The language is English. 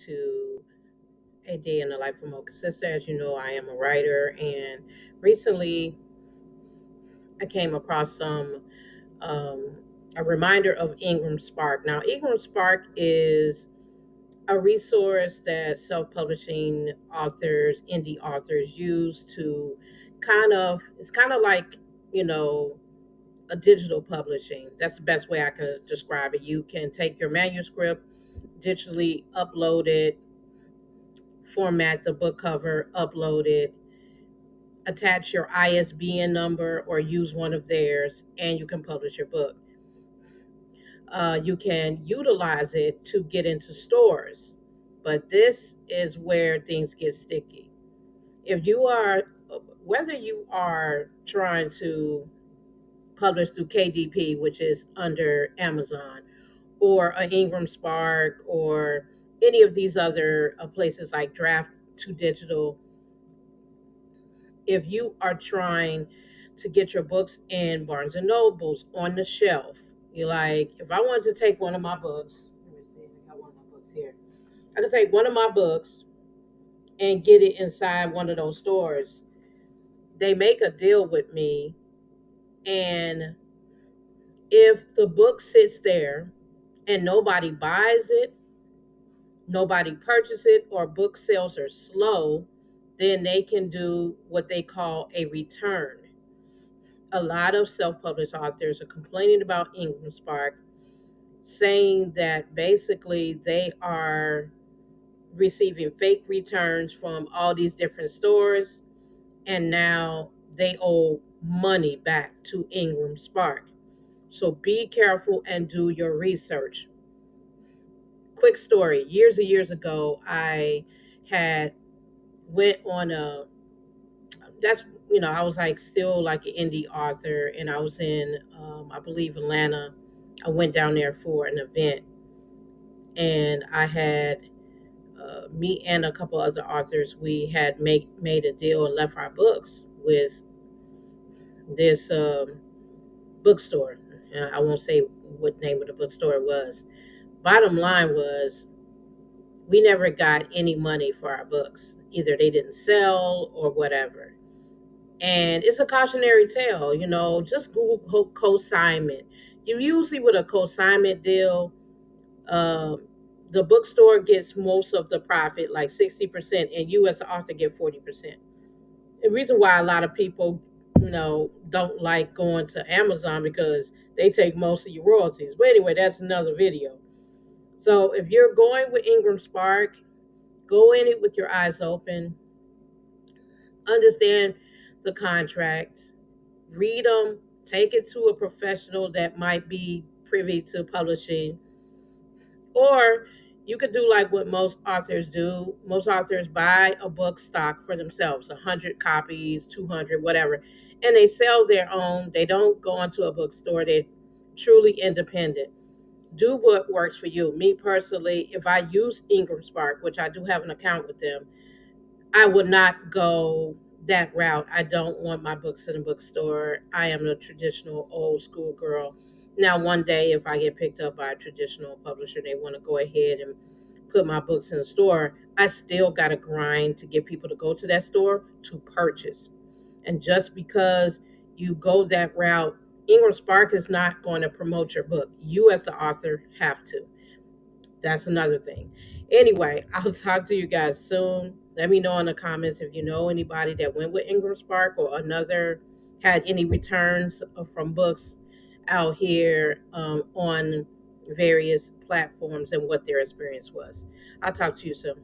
to a day in the life of Mocha Sister. As you know, I am a writer, and recently I came across um, a reminder of Ingram Spark. Now, Ingram Spark is a resource that self-publishing authors, indie authors use to it's kind of like, you know, a digital publishing. That's the best way I can describe it. You can take your manuscript, digitally upload it, format the book cover, upload it, attach your ISBN number or use one of theirs, and you can publish your book. You can utilize it to get into stores, but this is where things get sticky. If you are, whether you are trying to publish through KDP, which is under Amazon, or a Ingram Spark, or any of these other places like Draft to Digital, if you are trying to get your books in Barnes and Nobles on the shelf, you like, if I wanted to take one of my books, let me see, I got one of my books here. I could take one of my books and get it inside one of those stores. They make a deal with me, and if the book sits there and nobody buys it, nobody purchases it, or book sales are slow, then they can do what they call a return. A lot of self-published authors are complaining about Ingram Spark, saying that basically they are receiving fake returns from all these different stores, and now they owe money back to Ingram Spark. So be careful and do your research. Quick story: years and years ago, I had went on a that's I was like still like an indie author, and I was in I believe Atlanta. I went down there for an event, and I had me and a couple other authors. We had made a deal and left our books with this bookstore. I won't say what name of the bookstore it was. Bottom line was, we never got any money for our books. Either they didn't sell or whatever. And it's a cautionary tale, just Google co-signment. You usually, with a co-signment deal, um, the bookstore gets most of the profit, like 60%, and you as the author get 40%. The reason why a lot of people, don't like going to Amazon, because they take most of your royalties. But anyway, that's another video. So if you're going with Ingram Spark, go in it with your eyes open, understand the contracts, read them, take it to a professional that might be privy to publishing, or you could do like what most authors do. Most authors buy a book stock for themselves, 100 copies, 200, whatever, and they sell their own. They don't go onto a bookstore. They're truly independent. Do what works for you. Me personally, if I use Ingram Spark, which I do have an account with them, I would not go that route. I don't want my books in a bookstore. I am a traditional old school girl. Now, one day, if I get picked up by a traditional publisher, they want to go ahead and put my books in a store, I still got to grind to get people to go to that store to purchase. And just because you go that route, Ingram Spark is not going to promote your book. You, as the author, have to. That's another thing. Anyway, I'll talk to you guys soon. Let me know in the comments if you know anybody that went with Ingram Spark, or another had any returns from books out here on various platforms, and what their experience was. I'll talk to you soon.